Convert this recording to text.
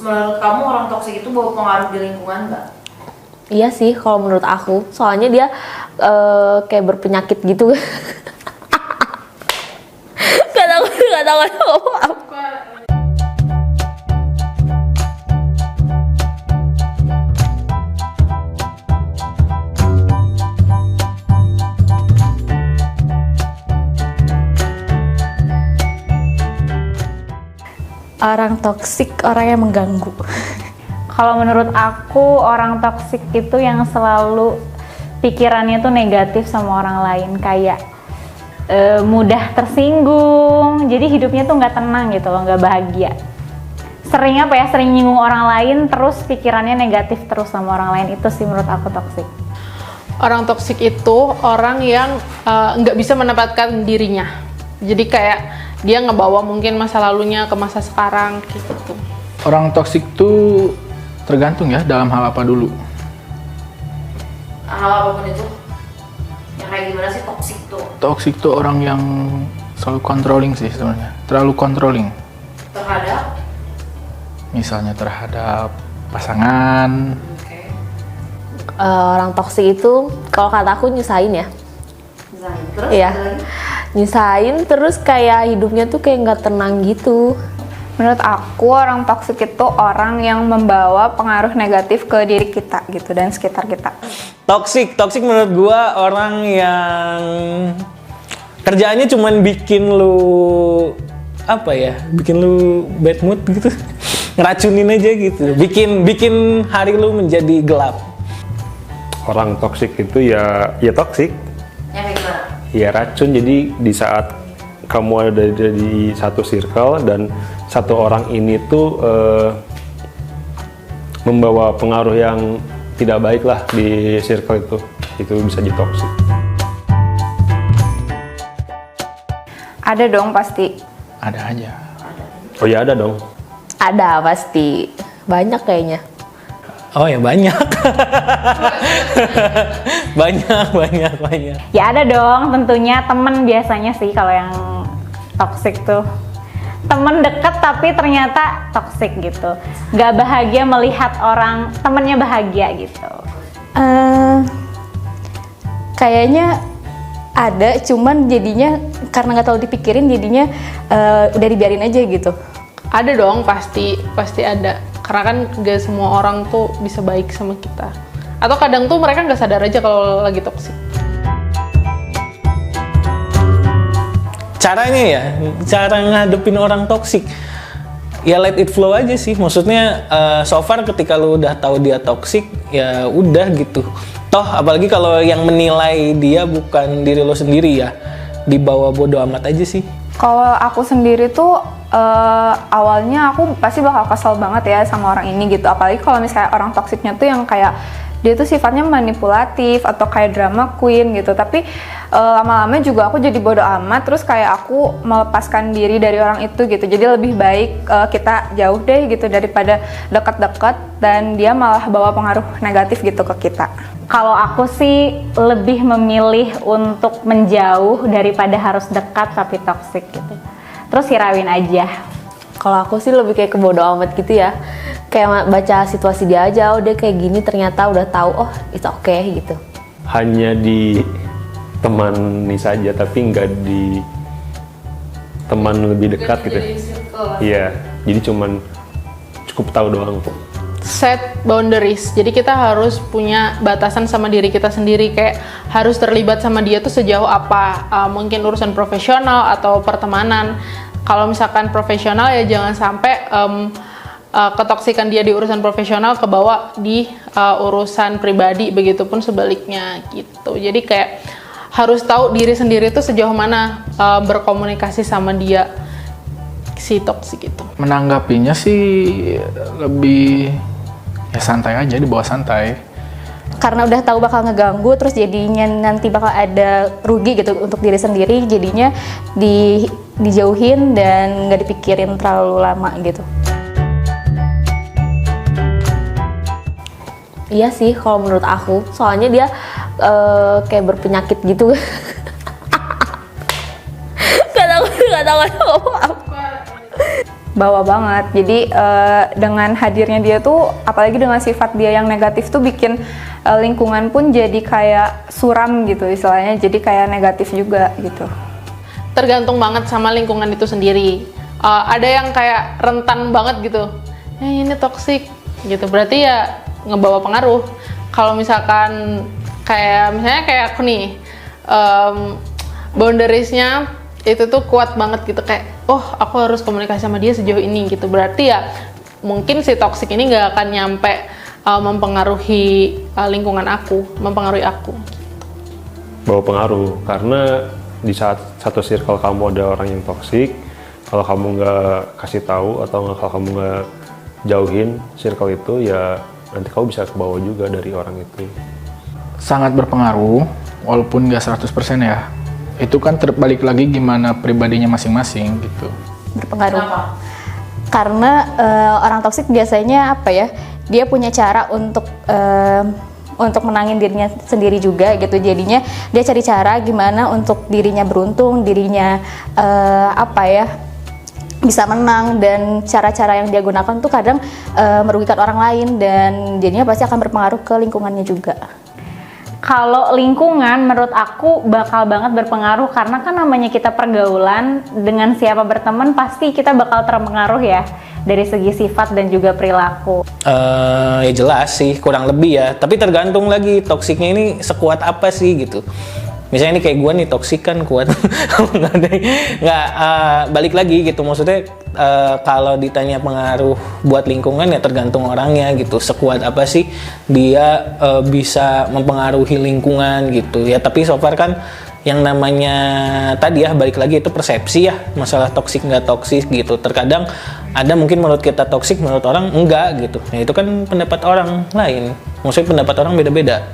Menurut kamu orang toksik itu bawa pengaruh di lingkungan nggak? Iya sih kalau menurut aku, soalnya dia kayak berpenyakit gitu. Gak tahu apa. Orang toksik, orang yang mengganggu. Kalau menurut aku, orang toksik itu yang selalu pikirannya tuh negatif sama orang lain, kayak mudah tersinggung, jadi hidupnya tuh nggak tenang gitu loh, nggak bahagia. Sering sering nyinggung orang lain, terus pikirannya negatif terus sama orang lain, itu sih menurut aku toksik. Orang toksik itu orang yang nggak bisa menempatkan dirinya. Jadi kayak dia ngebawa mungkin masa lalunya ke masa sekarang gitu. Orang toksik tuh tergantung ya dalam hal apa dulu. Hal apapun itu. Yang kayak gimana sih toksik tuh? Toksik tuh orang yang selalu controlling sih sebenarnya. Terlalu controlling. Terhadap? Misalnya terhadap pasangan. Okay. Orang toksik itu kalau kata aku nyusahin ya. Terus? Iya. Nyusahin terus kayak hidupnya tuh kayak nggak tenang gitu. Menurut aku, orang toksik itu orang yang membawa pengaruh negatif ke diri kita gitu dan sekitar kita. Toksik menurut gua orang yang kerjaannya cuman bikin lu bikin lu bad mood gitu, ngeracunin aja gitu, bikin hari lu menjadi gelap. Orang toksik itu ya toksik. Yang kayak gimana? Ya racun, jadi di saat kamu ada di satu circle dan satu orang ini tuh membawa pengaruh yang tidak baik lah di circle itu bisa jadi toksik. Ada dong pasti. Ada aja. Oh ya ada dong. Ada pasti. Banyak kayaknya. Oh ya banyak. banyak. Ya ada dong, tentunya temen biasanya sih kalau yang toksik tuh. Temen deket tapi ternyata toksik gitu. Gak bahagia melihat orang temennya bahagia gitu. Kayaknya ada, cuman jadinya karena nggak terlalu dipikirin jadinya udah dibiarin aja gitu. Ada dong, pasti ada. Karena kan gak semua orang tuh bisa baik sama kita. Atau kadang tuh mereka nggak sadar aja kalau lagi toksik. Cara ngadepin orang toksik, ya let it flow aja sih. Maksudnya so far ketika lu udah tahu dia toksik, ya udah gitu. Toh apalagi kalau yang menilai dia bukan diri lo sendiri, ya dibawa bodo amat aja sih. Kalau aku sendiri tuh awalnya aku pasti bakal kesel banget ya sama orang ini gitu. Apalagi kalau misalnya orang toksiknya tuh yang kayak dia tuh sifatnya manipulatif atau kayak drama queen gitu. Tapi lama-lama juga aku jadi bodo amat, terus kayak aku melepaskan diri dari orang itu gitu. Jadi lebih baik kita jauh deh gitu daripada dekat-dekat dan dia malah bawa pengaruh negatif gitu ke kita. Kalau aku sih lebih memilih untuk menjauh daripada harus dekat tapi toksik gitu. Terus hirauin aja. Kalau aku sih lebih kayak ke bodo amat gitu ya. Kayak baca situasi dia aja, oh dia kayak gini ternyata udah tahu, oh it's okay gitu. Hanya di temani saja, tapi nggak di teman lebih dekat gitu. Iya, jadi cuman cukup tahu doang. Set boundaries, jadi kita harus punya batasan sama diri kita sendiri, kayak harus terlibat sama dia tuh sejauh apa, mungkin urusan profesional atau pertemanan. Kalau misalkan profesional ya jangan sampai ketoksikan dia di urusan profesional kebawa di urusan pribadi, begitupun sebaliknya gitu. Jadi kayak harus tahu diri sendiri tuh sejauh mana berkomunikasi sama dia si toksik itu. Menanggapinya sih lebih ya santai aja, dibawa santai. Karena udah tahu bakal ngeganggu, terus jadinya nanti bakal ada rugi gitu untuk diri sendiri, jadinya dijauhin dan nggak dipikirin terlalu lama gitu. Iya sih kalau menurut aku, soalnya dia kayak berpenyakit gitu. Gak tahu apa. bawa banget. Jadi dengan hadirnya dia tuh, apalagi dengan sifat dia yang negatif tuh bikin lingkungan pun jadi kayak suram gitu istilahnya, jadi kayak negatif juga gitu. Tergantung banget sama lingkungan itu sendiri. Ada yang kayak rentan banget gitu, ini toksik gitu, berarti ya ngebawa pengaruh. Kalau misalkan misalnya kayak aku nih, boundariesnya itu tuh kuat banget gitu, kayak aku harus komunikasi sama dia sejauh ini gitu, berarti ya mungkin si toksik ini nggak akan nyampe mempengaruhi lingkungan aku, mempengaruhi aku. Bawa pengaruh, karena di saat satu circle kamu ada orang yang toksik, kalau kamu nggak kasih tahu atau kalau kamu nggak jauhin circle itu, ya nanti kamu bisa kebawa juga dari orang itu. Sangat berpengaruh, walaupun nggak 100% ya. Itu kan terbalik lagi gimana pribadinya masing-masing gitu. Berpengaruh. Karena orang toksik biasanya apa ya? Dia punya cara untuk menangin dirinya sendiri juga gitu. Jadinya dia cari cara gimana untuk dirinya beruntung, dirinya bisa menang, dan cara-cara yang dia gunakan tuh kadang merugikan orang lain, dan jadinya pasti akan berpengaruh ke lingkungannya juga. Kalau lingkungan menurut aku bakal banget berpengaruh, karena kan namanya kita pergaulan, dengan siapa berteman pasti kita bakal terpengaruh ya dari segi sifat dan juga perilaku. Ya jelas sih, kurang lebih ya. Tapi tergantung lagi toksiknya ini sekuat apa sih gitu. Misalnya ini kayak gue nih, toksik kan kuat. Balik lagi gitu. Maksudnya kalau ditanya pengaruh buat lingkungan ya tergantung orangnya gitu. Sekuat apa sih dia bisa mempengaruhi lingkungan gitu ya. Tapi so far kan yang namanya tadi ya, balik lagi itu persepsi ya, masalah toksik nggak toksik gitu. Terkadang ada mungkin menurut kita toksik, menurut orang enggak gitu. Nah itu kan pendapat orang lain. Maksudnya pendapat orang beda-beda.